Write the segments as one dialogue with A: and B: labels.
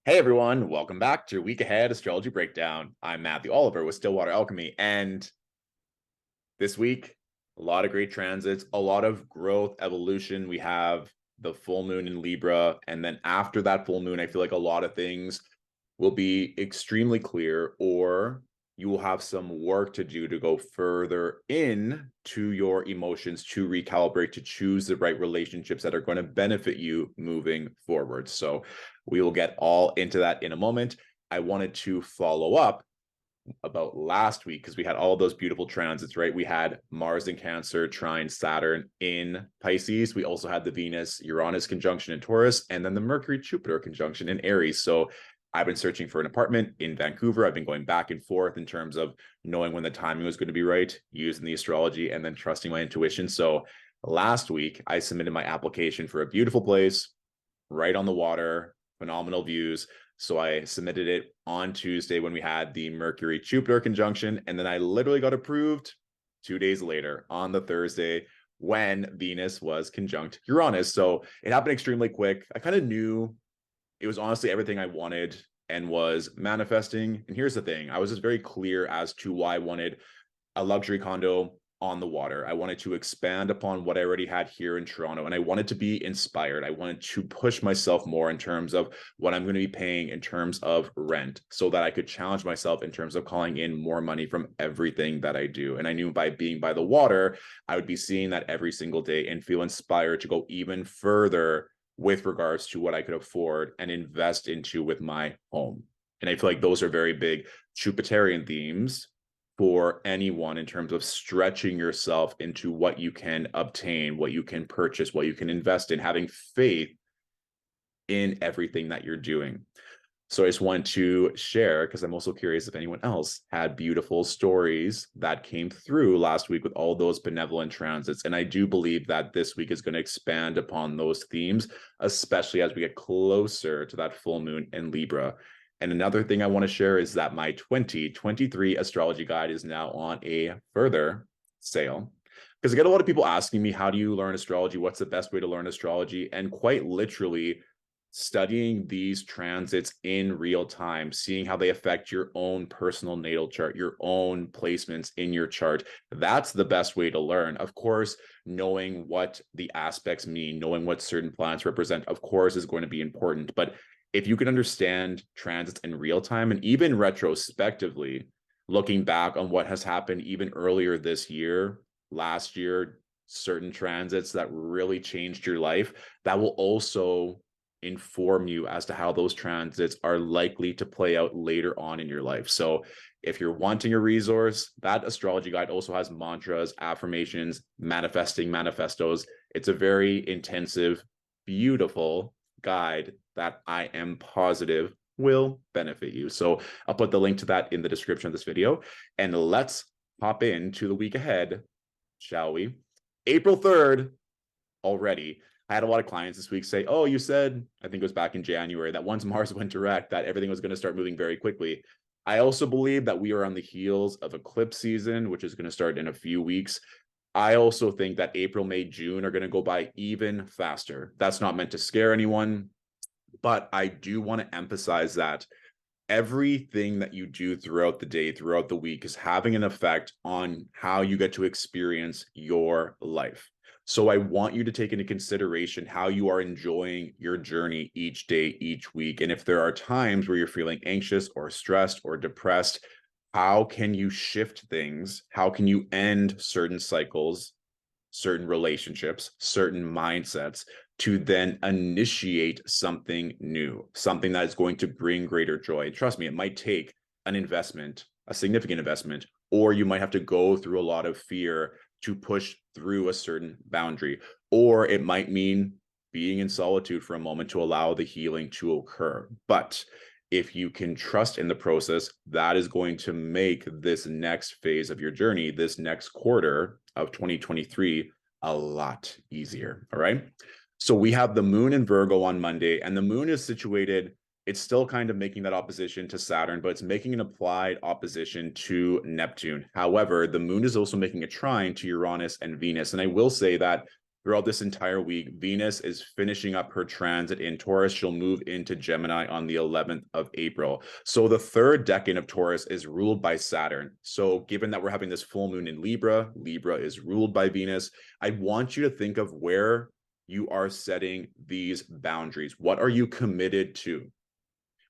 A: Hey everyone, welcome back to Week Ahead Astrology Breakdown. I'm Matthew Oliver with Stillwater Alchemy, and this week, a lot of great transits, a lot of growth, evolution. We have the full moon in Libra, and then after that full moon, I feel like a lot of things will be extremely clear, or you will have some work to do to go further in to your emotions, to recalibrate, to choose the right relationships that are going to benefit you moving forward. So we will get all into that in a moment. I wanted to follow up about last week because we had all those beautiful transits, right? We had Mars in Cancer trine Saturn in Pisces. We also had the Venus-Uranus conjunction in Taurus, and then the Mercury-Jupiter conjunction in Aries. So I've been searching for an apartment in Vancouver. I've been going back and forth in terms of knowing when the timing was going to be right, using the astrology, and then trusting my intuition. So last week, I submitted my application for a beautiful place right on the water, phenomenal views. So I submitted it on Tuesday when we had the Mercury-Jupiter conjunction, and then I literally got approved 2 days later on the Thursday when Venus was conjunct Uranus. So it happened extremely quick. I kind of knew it was honestly everything I wanted and was manifesting. And here's the thing, I was just very clear as to why I wanted a luxury condo on the water. I wanted to expand upon what I already had here in Toronto, and I wanted to be inspired. I wanted to push myself more in terms of what I'm going to be paying in terms of rent, so that I could challenge myself in terms of calling in more money from everything that I do. And I knew by being by the water, I would be seeing that every single day and feel inspired to go even further with regards to what I could afford and invest into with my home. And I feel like those are very big Jupiterian themes for anyone in terms of stretching yourself into what you can obtain, what you can purchase, what you can invest in, having faith in everything that you're doing. So I just want to share, because I'm also curious if anyone else had beautiful stories that came through last week with all those benevolent transits. And I do believe that this week is going to expand upon those themes, especially as we get closer to that full moon in Libra. And another thing I want to share is that my 2023 astrology guide is now on a further sale. Because I get a lot of people asking me, how do you learn astrology? What's the best way to learn astrology? And quite literally, studying these transits in real time, seeing how they affect your own personal natal chart, your own placements in your chart. That's the best way to learn. Of course, knowing what the aspects mean, knowing what certain planets represent, of course, is going to be important. But if you can understand transits in real time and even retrospectively, looking back on what has happened even earlier this year, last year, certain transits that really changed your life, that will also inform you as to how those transits are likely to play out later on in your life. So if you're wanting a resource, that astrology guide also has mantras, affirmations, manifesting manifestos. It's a very intensive, beautiful guide that I am positive will benefit you. So I'll put the link to that in the description of this video. And let's hop into the week ahead, shall we? April 3rd already. I had a lot of clients this week say, oh, you said, I think it was back in January, that once Mars went direct, that everything was going to start moving very quickly. I also believe that we are on the heels of eclipse season, which is going to start in a few weeks. I also think that April, May, June are going to go by even faster. That's not meant to scare anyone, but I do want to emphasize that everything that you do throughout the day, throughout the week, is having an effect on how you get to experience your life. So I want you to take into consideration how you are enjoying your journey each day, each week. And if there are times where you're feeling anxious or stressed or depressed, how can you shift things? How can you end certain cycles, certain relationships, certain mindsets to then initiate something new, something that is going to bring greater joy? Trust me, it might take an investment, a significant investment, or you might have to go through a lot of fear to push through a certain boundary, or it might mean being in solitude for a moment to allow the healing to occur. But if you can trust in the process, that is going to make this next phase of your journey, this next quarter of 2023, a lot easier. All right. So we have the moon in Virgo on Monday, and the moon is situated, it's still kind of making that opposition to Saturn, but it's making an applied opposition to Neptune. However, the moon is also making a trine to Uranus and Venus. And I will say that throughout this entire week. Venus is finishing up her transit in Taurus. She'll move into Gemini on the 11th of April. So the third decan of Taurus is ruled by Saturn. So given that we're having this full moon in Libra, Libra is ruled by Venus. I want you to think of where you are setting these boundaries. What are you committed to?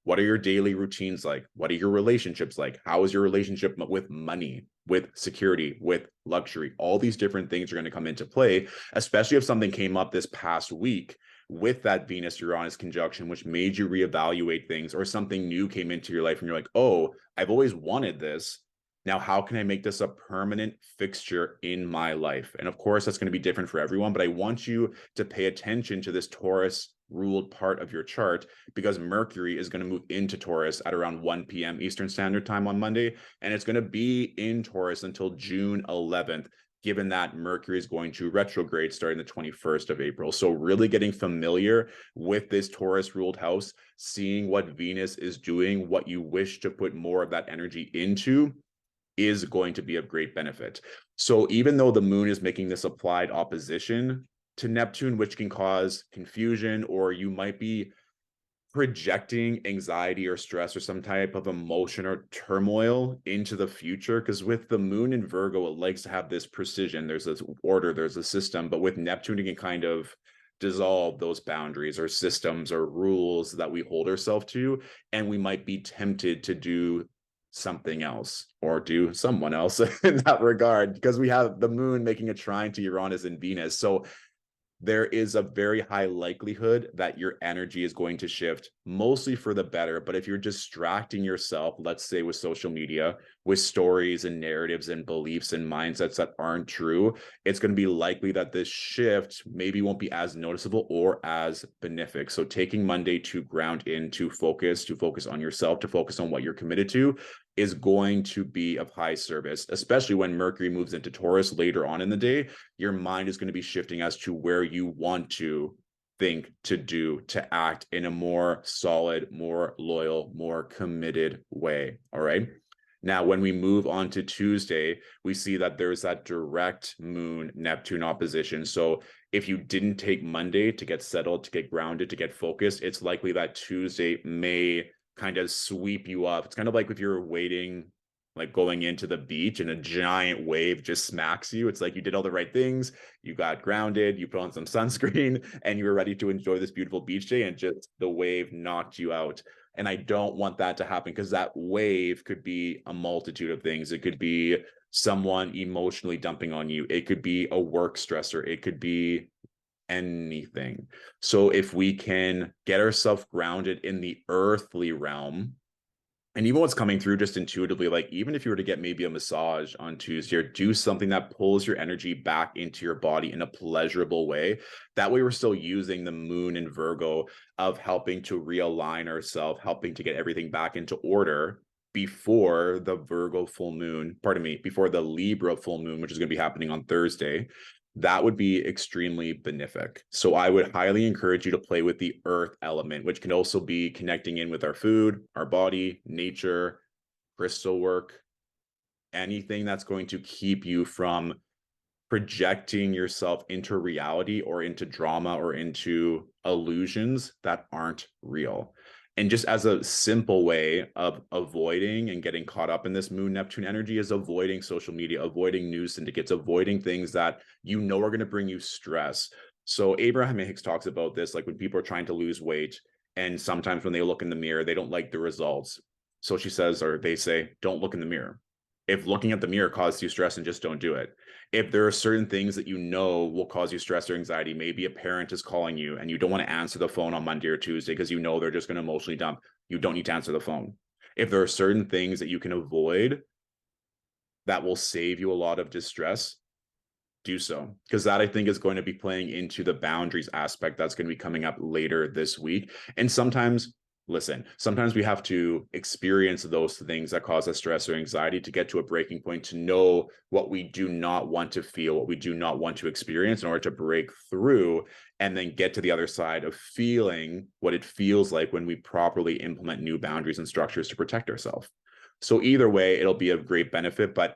A: What are your daily routines like? What are your relationships like? How is your relationship with money, with security, with luxury? All these different things are going to come into play, especially if something came up this past week with that Venus-Uranus conjunction, which made you reevaluate things, or something new came into your life and you're like, oh, I've always wanted this. Now, how can I make this a permanent fixture in my life? And of course, that's going to be different for everyone, but I want you to pay attention to this Taurus ruled part of your chart, because Mercury is going to move into Taurus at around 1 p.m. Eastern Standard Time on Monday, and it's going to be in Taurus until June 11th, given that Mercury is going to retrograde starting the 21st of April. So really getting familiar with this Taurus ruled house, seeing what Venus is doing, what you wish to put more of that energy into, is going to be of great benefit. So even though the moon is making this applied opposition to Neptune, which can cause confusion, or you might be projecting anxiety or stress or some type of emotion or turmoil into the future, because with the moon in Virgo, it likes to have this precision. There's this order, there's a system, but with Neptune, it can kind of dissolve those boundaries or systems or rules that we hold ourselves to, and we might be tempted to do something else or do someone else in that regard, because we have the moon making a trine to Uranus and Venus. So there is a very high likelihood that your energy is going to shift, mostly for the better. But if you're distracting yourself, let's say with social media, with stories and narratives and beliefs and mindsets that aren't true, it's going to be likely that this shift maybe won't be as noticeable or as benefic. So taking Monday to ground in, to focus on yourself, to focus on what you're committed to, is going to be of high service, especially when Mercury moves into Taurus later on in the day. Your mind is going to be shifting as to where you want to think, to do, to act in a more solid, more loyal, more committed way. All right. Now, when we move on to Tuesday, we see that there's that direct moon Neptune opposition. So if you didn't take Monday to get settled, to get grounded, to get focused, it's likely that Tuesday may kind of sweep you up. It's kind of like if you're waiting, like going into the beach and a giant wave just smacks you. It's like you did all the right things, you got grounded, you put on some sunscreen, and you were ready to enjoy this beautiful beach day, and just the wave knocked you out. And I don't want that to happen, because that wave could be a multitude of things. It could be someone emotionally dumping on you. It could be a work stressor. It could be anything. So if we can get ourselves grounded in the earthly realm, and even what's coming through just intuitively, like even if you were to get maybe a massage on Tuesday, or do something that pulls your energy back into your body in a pleasurable way, that way we're still using the moon in Virgo of helping to realign ourselves, helping to get everything back into order before the Virgo full moon, before the Libra full moon, which is going to be happening on Thursday. That would be extremely benefic. So I would highly encourage you to play with the earth element, which can also be connecting in with our food, our body, nature, crystal work, anything that's going to keep you from projecting yourself into reality or into drama or into illusions that aren't real. And just as a simple way of avoiding and getting caught up in this moon Neptune energy is avoiding social media, avoiding news syndicates, avoiding things that you know are going to bring you stress. So Abraham Hicks talks about this, like when people are trying to lose weight, and sometimes when they look in the mirror, they don't like the results. So she says, or they say, don't look in the mirror. If looking at the mirror causes you stress, and just don't do it. If there are certain things that you know will cause you stress or anxiety, maybe a parent is calling you and you don't want to answer the phone on Monday or Tuesday because you know they're just going to emotionally dump, you don't need to answer the phone. If there are certain things that you can avoid that will save you a lot of distress, do so, because that I think is going to be playing into the boundaries aspect that's going to be coming up later this week. And sometimes we have to experience those things that cause us stress or anxiety to get to a breaking point, to know what we do not want to feel, what we do not want to experience, in order to break through and then get to the other side of feeling what it feels like when we properly implement new boundaries and structures to protect ourselves. So either way, it'll be of great benefit. But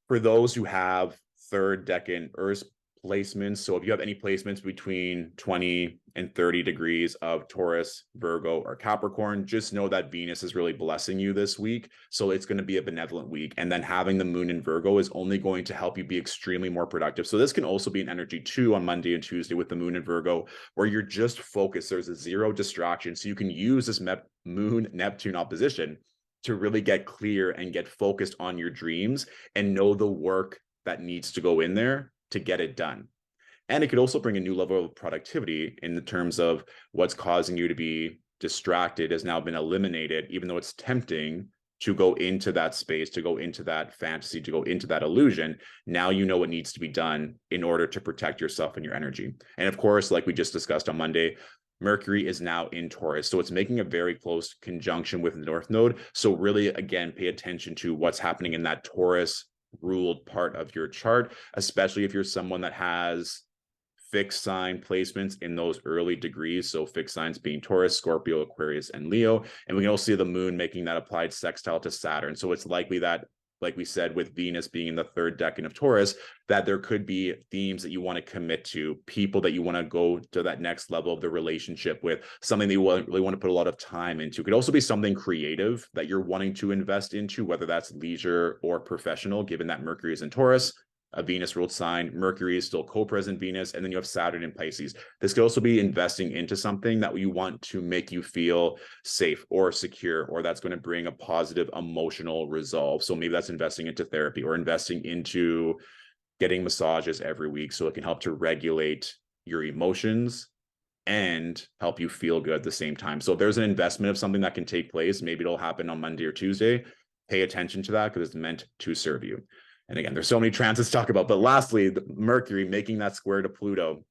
A: for those who have third decan Earth placements. So if you have any placements between 20 and 30 degrees of Taurus, Virgo, or Capricorn, just know that Venus is really blessing you this week. So it's going to be a benevolent week. And then having the moon in Virgo is only going to help you be extremely more productive. So this can also be an energy too on Monday and Tuesday with the moon in Virgo, where you're just focused. There's a zero distraction. So you can use this moon Neptune opposition to really get clear and get focused on your dreams and know the work that needs to go in there to get it done. And it could also bring a new level of productivity in the terms of what's causing you to be distracted has now been eliminated, even though it's tempting to go into that space, to go into that fantasy, to go into that illusion. Now you know what needs to be done in order to protect yourself and your energy. And of course, like we just discussed on Monday, Mercury is now in Taurus. So it's making a very close conjunction with the North Node. So really, again, pay attention to what's happening in that Taurus ruled part of your chart, especially if you're someone that has fixed sign placements in those early degrees. So fixed signs being Taurus, Scorpio, Aquarius, and Leo. And we can also see the moon making that applied sextile to Saturn. So it's likely that, like we said, with Venus being in the third decan of Taurus, that there could be themes that you want to commit to, people that you want to go to that next level of the relationship with, something that you really want to put a lot of time into. It could also be something creative that you're wanting to invest into, whether that's leisure or professional, given that Mercury is in Taurus, a Venus ruled sign. Mercury is still co-present Venus, and then you have Saturn in Pisces. This could also be investing into something that you want to make you feel safe or secure, or that's going to bring a positive emotional resolve. So maybe that's investing into therapy or investing into getting massages every week so it can help to regulate your emotions and help you feel good at the same time. So if there's an investment of something that can take place, maybe it'll happen on Monday or Tuesday. Pay attention to that because it's meant to serve you. And again, there's so many transits to talk about. But lastly, the Mercury making that square to Pluto,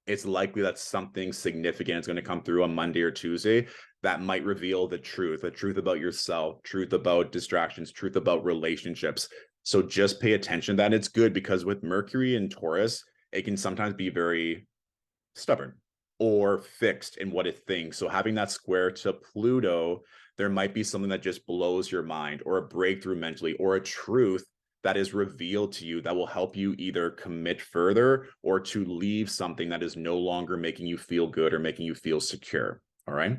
A: it's likely that something significant is going to come through on Monday or Tuesday that might reveal the truth about yourself, truth about distractions, truth about relationships. So just pay attention to that. It's good because with Mercury and Taurus, it can sometimes be very stubborn or fixed in what it thinks. So having that square to Pluto, there might be something that just blows your mind, or a breakthrough mentally, or a truth that is revealed to you that will help you either commit further or to leave something that is no longer making you feel good or making you feel secure. All right.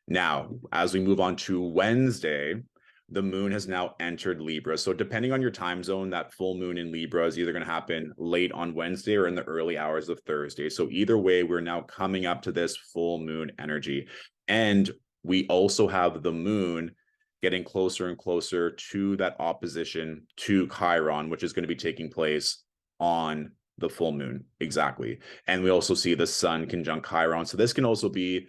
A: Now, as we move on to Wednesday, the moon has now entered Libra. So depending on your time zone, that full moon in Libra is either going to happen late on Wednesday or in the early hours of Thursday. So either way, we're now coming up to this full moon energy. And we also have the moon getting closer and closer to that opposition to Chiron, which is going to be taking place on the full moon. Exactly. And we also see the sun conjunct Chiron. So this can also be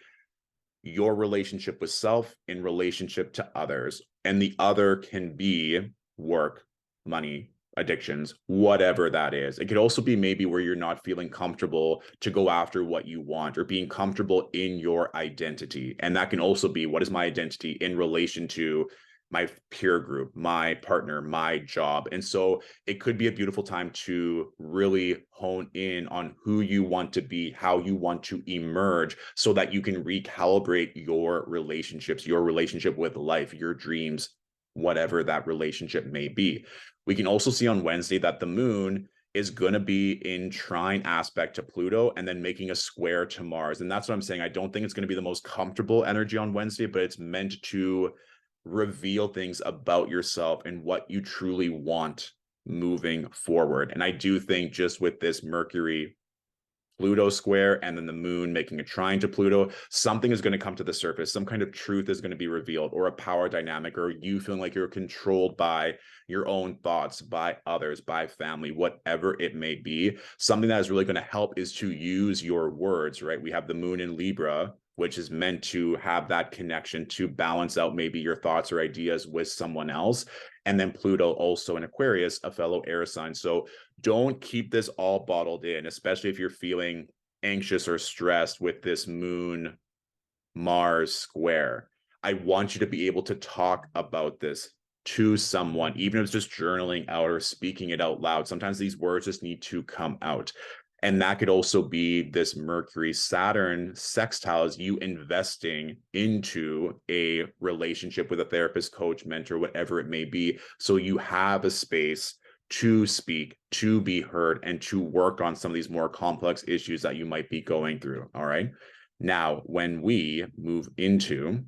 A: your relationship with self in relationship to others. And the other can be work, money, addictions, whatever that is. It could also be maybe where you're not feeling comfortable to go after what you want, or being comfortable in your identity. And that can also be, what is my identity in relation to my peer group, my partner, my job? And so it could be a beautiful time to really hone in on who you want to be, how you want to emerge, so that you can recalibrate your relationships, your relationship with life, your dreams, whatever that relationship may be. We can also see on Wednesday that the moon is going to be in trine aspect to Pluto and then making a square to Mars. And that's what I'm saying. I don't think it's going to be the most comfortable energy on Wednesday, but it's meant to reveal things about yourself and what you truly want moving forward. And I do think just with this Mercury Pluto square and then the moon making a trine to Pluto, something is going to come to the surface. Some kind of truth is going to be revealed, or a power dynamic, or you feeling like you're controlled by your own thoughts, by others, by family, whatever it may be. Something that is really going to help is to use your words, right? We have the moon in Libra, which is meant to have that connection to balance out maybe your thoughts or ideas with someone else. And then Pluto also in Aquarius, a fellow air sign. So don't keep this all bottled in, especially if you're feeling anxious or stressed with this moon Mars square. I want you to be able to talk about this to someone, even if it's just journaling out or speaking it out loud. Sometimes these words just need to come out. And that could also be this Mercury-Saturn sextile, is you investing into a relationship with a therapist, coach, mentor, whatever it may be. So you have a space to speak, to be heard, and to work on some of these more complex issues that you might be going through. All right. Now, when we move into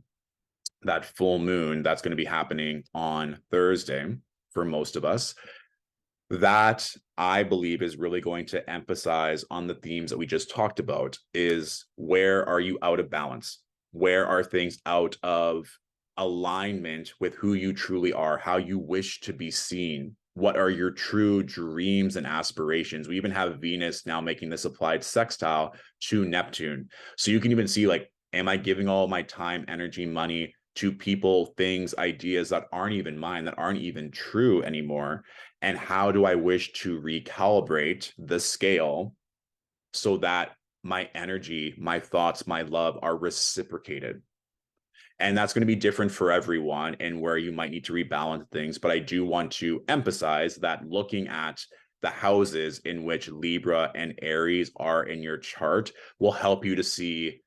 A: that full moon, that's going to be happening on Thursday for most of us. That I believe is really going to emphasize on the themes that we just talked about is where are you out of balance? Where are things out of alignment with who you truly are, how you wish to be seen? What are your true dreams and aspirations? We even have Venus now making this applied sextile to Neptune. So you can even see, like, am I giving all my time, energy, money to people, things, ideas that aren't even mine, that aren't even true anymore? And how do I wish to recalibrate the scale so that my energy, my thoughts, my love are reciprocated? And that's going to be different for everyone and where you might need to rebalance things. But I do want to emphasize that looking at the houses in which Libra and Aries are in your chart will help you to see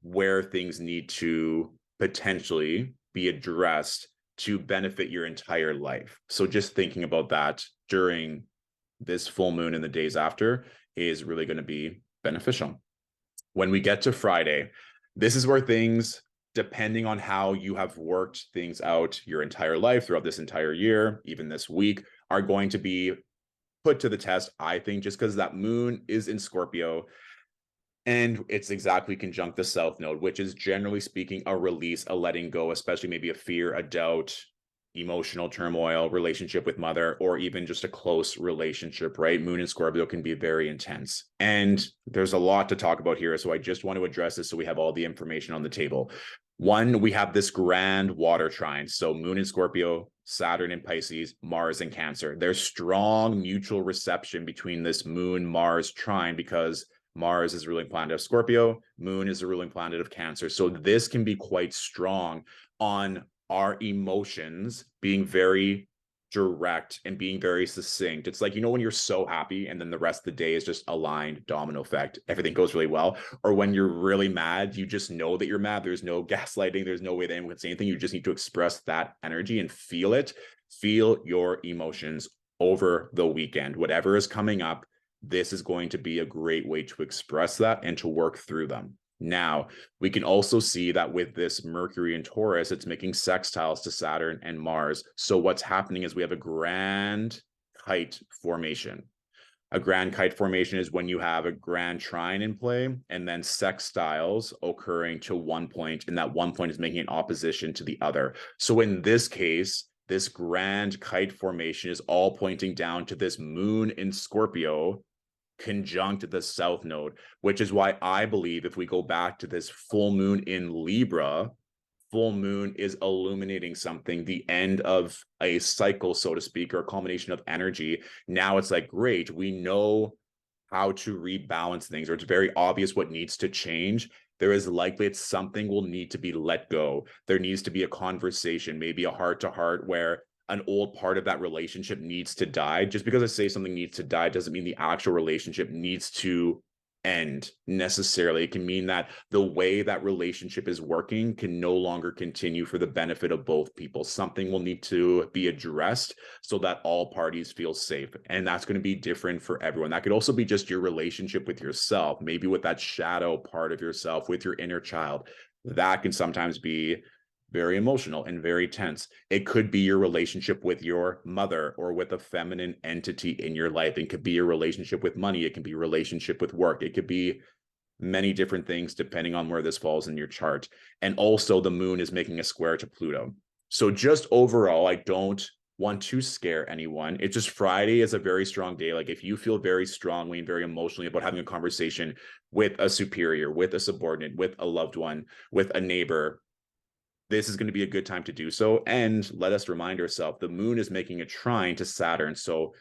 A: where things need to potentially be addressed to benefit your entire life. So just thinking about that during this full moon and the days after is really going to be beneficial. When we get to Friday, this is where things, depending on how you have worked things out your entire life throughout this entire year, even this week, are going to be put to the test, I think, just because that moon is in Scorpio. And it's exactly conjunct the South Node, which is generally speaking a release, a letting go, especially maybe a fear, a doubt, emotional turmoil, relationship with mother, or even just a close relationship, right? Moon in Scorpio can be very intense. And there's a lot to talk about here. So I just want to address this so we have all the information on the table. One, we have this grand water trine. So Moon in Scorpio, Saturn in Pisces, Mars in Cancer. There's strong mutual reception between this Moon-Mars trine because Mars is the ruling planet of Scorpio. Moon is the ruling planet of Cancer. So this can be quite strong on our emotions being very direct and being very succinct. It's like, you know, when you're so happy and then the rest of the day is just aligned domino effect, everything goes really well. Or when you're really mad, you just know that you're mad. There's no gaslighting. There's no way that anyone can say anything. You just need to express that energy and feel it. Feel your emotions over the weekend. Whatever is coming up, this is going to be a great way to express that and to work through them. Now, we can also see that with this Mercury in Taurus, it's making sextiles to Saturn and Mars. So what's happening is we have a grand kite formation. A grand kite formation is when you have a grand trine in play and then sextiles occurring to one point, and that one point is making an opposition to the other. So in this case, this grand kite formation is all pointing down to this moon in Scorpio conjunct the South Node, which is why I believe if we go back to this full moon in Libra, full moon is illuminating something, the end of a cycle, so to speak, or a culmination of energy. Now it's like, great, we know how to rebalance things, or it's very obvious what needs to change. There is likely it's something will need to be let go. There needs to be a conversation, maybe a heart-to-heart where an old part of that relationship needs to die. Just because I say something needs to die doesn't mean the actual relationship needs to end necessarily. It can mean that the way that relationship is working can no longer continue for the benefit of both people. Something will need to be addressed so that all parties feel safe. And that's going to be different for everyone. That could also be just your relationship with yourself, maybe with that shadow part of yourself, with your inner child. That can sometimes be very emotional and very tense. It could be your relationship with your mother or with a feminine entity in your life. It could be your relationship with money. It can be your relationship with work. It could be many different things depending on where this falls in your chart. And also the moon is making a square to Pluto. So just overall, I don't want to scare anyone. It's just Friday is a very strong day. Like if you feel very strongly and very emotionally about having a conversation with a superior, with a subordinate, with a loved one, with a neighbor, this is going to be a good time to do so. And let us remind ourselves, the moon is making a trine to Saturn. So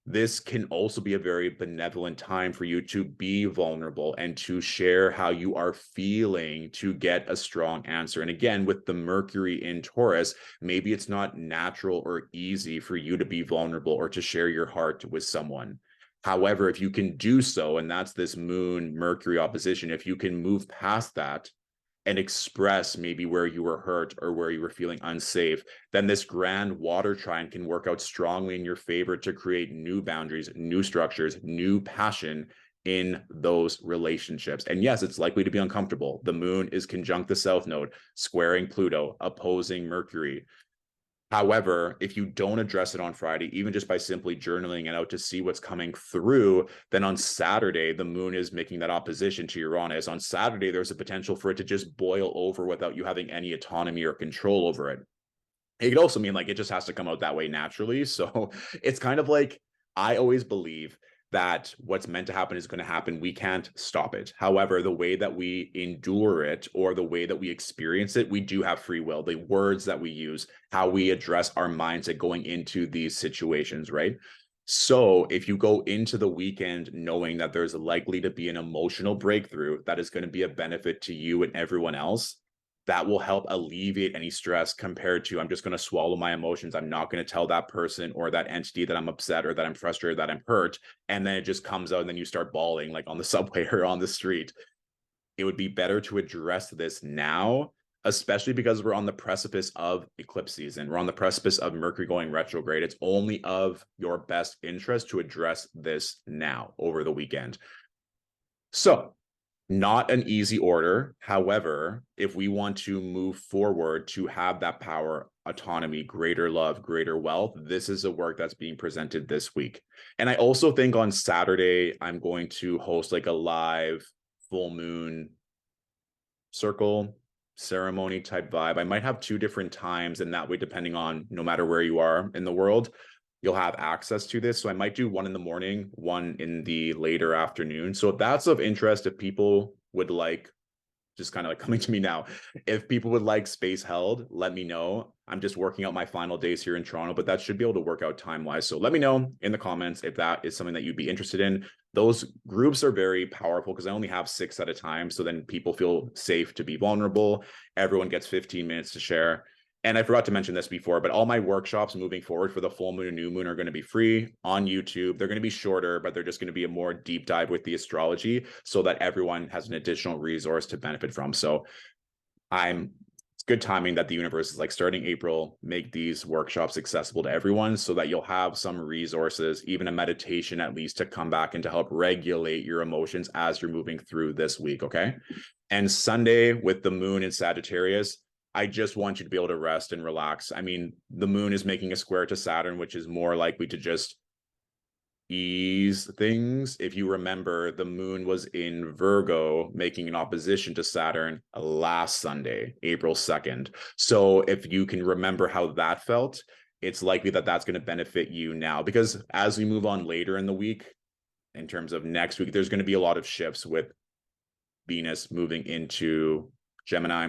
A: this can also be a very benevolent time for you to be vulnerable and to share how you are feeling to get a strong answer. And again, with the Mercury in Taurus, maybe it's not natural or easy for you to be vulnerable or to share your heart with someone. However, if you can do so, and that's this moon Mercury opposition, if you can move past that and express maybe where you were hurt or where you were feeling unsafe, then this grand water trine can work out strongly in your favor to create new boundaries, new structures, new passion in those relationships. And yes, it's likely to be uncomfortable. The moon is conjunct the south node, squaring Pluto, opposing Mercury. However, if you don't address it on Friday, even just by simply journaling it out to see what's coming through, then on Saturday, the moon is making that opposition to Uranus. On Saturday, there's a potential for it to just boil over without you having any autonomy or control over it. It could also mean like it just has to come out that way naturally. So it's kind of like, I always believe that what's meant to happen is going to happen. We can't stop it. However, the way that we endure it or the way that we experience it, we do have free will. The words that we use, how we address our mindset going into these situations, right? So if you go into the weekend knowing that there's likely to be an emotional breakthrough that is going to be a benefit to you and everyone else, that will help alleviate any stress compared to, I'm just going to swallow my emotions. I'm not going to tell that person or that entity that I'm upset or that I'm frustrated, that I'm hurt. And then it just comes out and then you start bawling like on the subway or on the street. It would be better to address this now, especially because we're on the precipice of eclipse season. We're on the precipice of Mercury going retrograde. It's only of your best interest to address this now over the weekend. So, not an easy order. However, if we want to move forward to have that power, autonomy, greater love, greater wealth, this is a work that's being presented this week. And I also think on Saturday, I'm going to host like a live full moon circle ceremony type vibe. I might have 2 different times, and that way, depending on no matter where you are in the world, you'll have access to this. So I might do one in the morning, one in the later afternoon. So if that's of interest, if people would like, just kind of like coming to me now, if people would like space held, let me know. I'm just working out my final days here in Toronto, but that should be able to work out time-wise. So let me know in the comments if that is something that you'd be interested in. Those groups are very powerful because I only have 6 at a time. So then people feel safe to be vulnerable. Everyone gets 15 minutes to share. And I forgot to mention this before, but all my workshops moving forward for the full moon and new moon are going to be free on YouTube. They're going to be shorter, but they're just going to be a more deep dive with the astrology so that everyone has an additional resource to benefit from. So it's good timing that the universe is like starting April, make these workshops accessible to everyone so that you'll have some resources, even a meditation at least, to come back and to help regulate your emotions as you're moving through this week. Okay. And Sunday with the moon in Sagittarius, I just want you to be able to rest and relax. I mean, the moon is making a square to Saturn, which is more likely to just ease things. If you remember, the moon was in Virgo making an opposition to Saturn last Sunday, April 2nd. So if you can remember how that felt, it's likely that that's going to benefit you now, because as we move on later in the week, in terms of next week, there's going to be a lot of shifts with Venus moving into Gemini,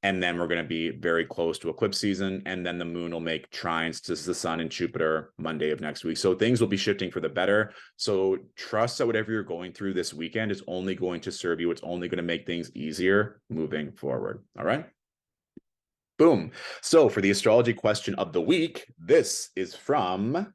A: and then we're going to be very close to eclipse season, and then the moon will make trines to the sun and Jupiter Monday of next week. So things will be shifting for the better. So trust that whatever you're going through this weekend is only going to serve you. It's only going to make things easier moving forward. All right. Boom. So for the astrology question of the week, this is from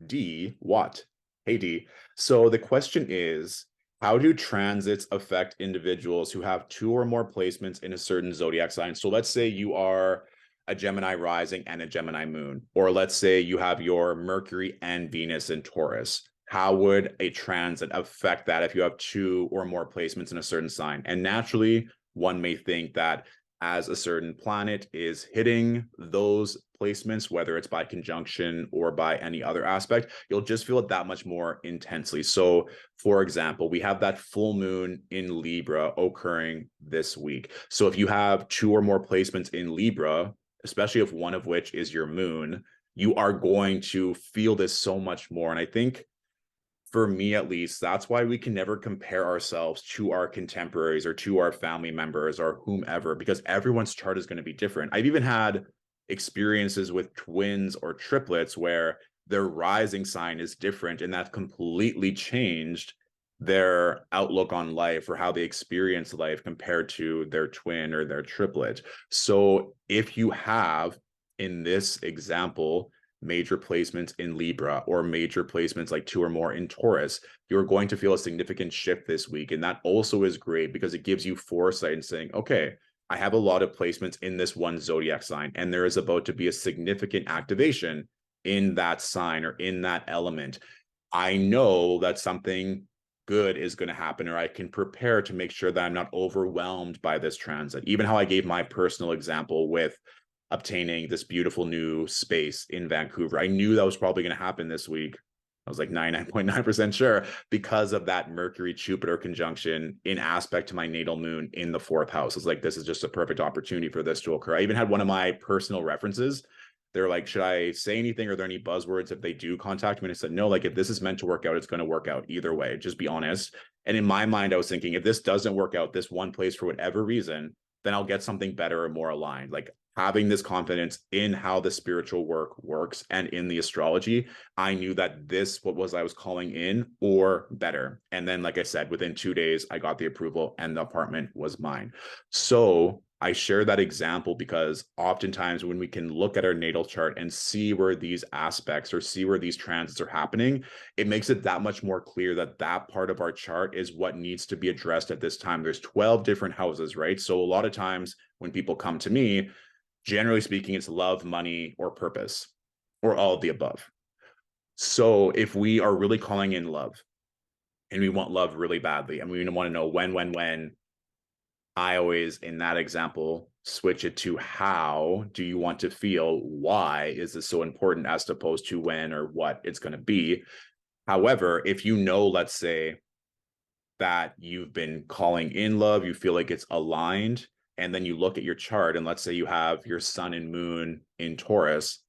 A: D. Watt. Hey, D. So the question is, how do transits affect individuals who have 2 or more placements in a certain zodiac sign? So let's say you are a Gemini rising and a Gemini moon, or let's say you have your Mercury and Venus in Taurus. How would a transit affect that if you have 2 or more placements in a certain sign? And naturally, one may think that as a certain planet is hitting those placements, whether it's by conjunction or by any other aspect, you'll just feel it that much more intensely. So, for example, we have that full moon in Libra occurring this week. So if you have 2 or more placements in Libra, especially if one of which is your moon, you are going to feel this so much more. And I think, for me at least, that's why we can never compare ourselves to our contemporaries or to our family members or whomever, because everyone's chart is going to be different. I've even had experiences with twins or triplets where their rising sign is different, and that completely changed their outlook on life or how they experience life compared to their twin or their triplet. So if you have, in this example, major placements in Libra or major placements like 2 or more in Taurus, you're going to feel a significant shift this week. And that also is great because it gives you foresight and saying, okay, I have a lot of placements in this one zodiac sign, and there is about to be a significant activation in that sign or in that element. I know that something good is going to happen, or I can prepare to make sure that I'm not overwhelmed by this transit. Even how I gave my personal example with obtaining this beautiful new space in Vancouver. I knew that was probably going to happen this week. I was like 99.9% sure because of that Mercury-Jupiter conjunction in aspect to my natal moon in the 4th house. I was like, this is just a perfect opportunity for this to occur. I even had one of my personal references. They're like, should I say anything? Are there any buzzwords if they do contact me? And I said, no, like if this is meant to work out, it's going to work out either way. Just be honest. And in my mind, I was thinking, if this doesn't work out this one place for whatever reason, then I'll get something better or more aligned. Like having this confidence in how the spiritual work works and in the astrology, I knew that this, what was I was calling in, or better. And then, like I said, within 2 days, I got the approval and the apartment was mine. So I share that example because oftentimes when we can look at our natal chart and see where these aspects or see where these transits are happening, it makes it that much more clear that that part of our chart is what needs to be addressed at this time. There's 12 different houses, right? So a lot of times when people come to me, generally speaking, it's love, money, or purpose, or all of the above. So if we are really calling in love and we want love really badly, and we want to know when, I always, in that example, switch it to how do you want to feel? Why is this so important as opposed to when or what it's going to be? However, if you know, let's say that you've been calling in love, you feel like it's aligned, and then you look at your chart and let's say you have your sun and moon in Taurus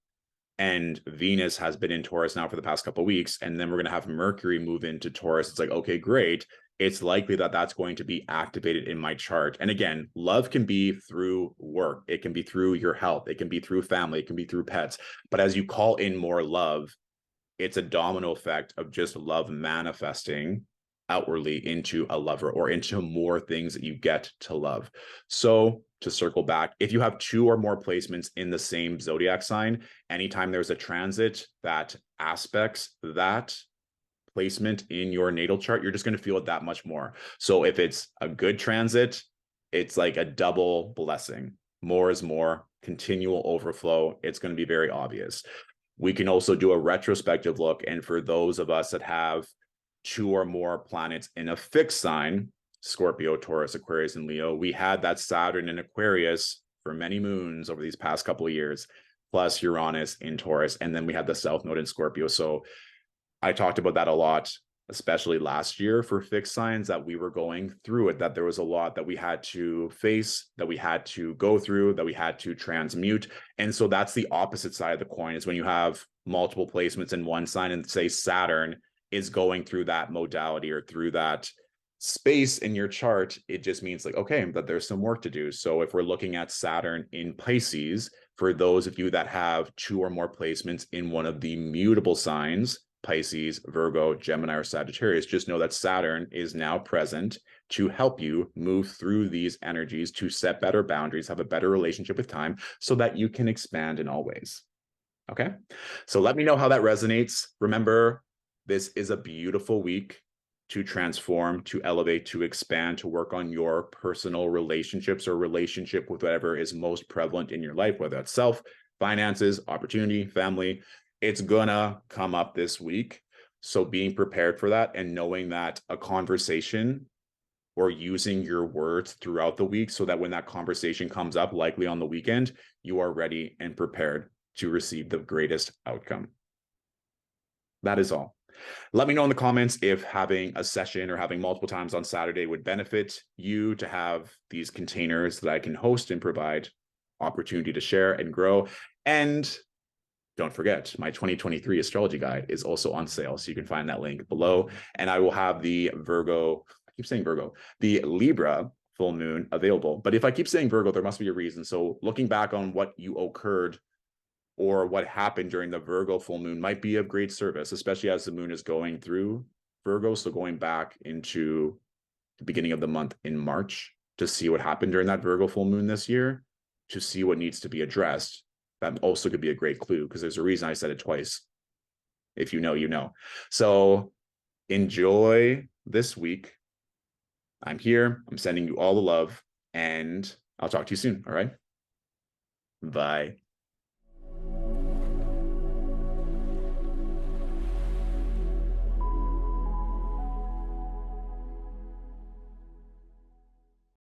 A: and Venus has been in Taurus now for the past couple of weeks, and then we're going to have Mercury move into Taurus. It's like, okay, great. It's likely that that's going to be activated in my chart. And again, love can be through work. It can be through your health. It can be through family. It can be through pets. But as you call in more love, it's a domino effect of just love manifesting outwardly into a lover or into more things that you get to love. So to circle back, if you have 2 or more placements in the same zodiac sign, anytime there's a transit that aspects that placement in your natal chart, you're just going to feel it that much more. So if it's a good transit, it's like a double blessing. More is more, continual overflow. It's going to be very obvious. We can also do a retrospective look. And for those of us that have 2 or more planets in a fixed sign, Scorpio, Taurus, Aquarius, and Leo, we had that Saturn in Aquarius for many moons over these past couple of years, plus Uranus in Taurus. And then we had the South Node in Scorpio. So I talked about that a lot, especially last year for fixed signs, that we were going through it, that there was a lot that we had to face, that we had to go through, that we had to transmute. And so that's the opposite side of the coin, is when you have multiple placements in one sign and say Saturn is going through that modality or through that space in your chart, it just means like, okay, that there's some work to do. So if we're looking at Saturn in Pisces, for those of you that have 2 or more placements in one of the mutable signs, Pisces, Virgo, Gemini, or Sagittarius, just know that Saturn is now present to help you move through these energies, to set better boundaries, have a better relationship with time so that you can expand in all ways. Okay, so let me know how that resonates. Remember, this is a beautiful week to transform, to elevate, to expand, to work on your personal relationships or relationship with whatever is most prevalent in your life, whether that's self, finances, opportunity, family. It's gonna come up this week. So being prepared for that and knowing that a conversation or using your words throughout the week so that when that conversation comes up, likely on the weekend, you are ready and prepared to receive the greatest outcome. That is all. Let me know in the comments if having a session or having multiple times on Saturday would benefit you to have these containers that I can host and provide opportunity to share and grow. And don't forget, my 2023 astrology guide is also on sale. So you can find that link below. And I will have the Virgo, I keep saying Virgo, the Libra full moon available. But if I keep saying Virgo, there must be a reason. So looking back on what you occurred or what happened during the Virgo full moon might be of great service, especially as the moon is going through Virgo. So going back into the beginning of the month in March to see what happened during that Virgo full moon this year, to see what needs to be addressed. That also could be a great clue because there's a reason I said it twice. If you know, you know. So enjoy this week. I'm here. I'm sending you all the love, and I'll talk to you soon. All right. Bye.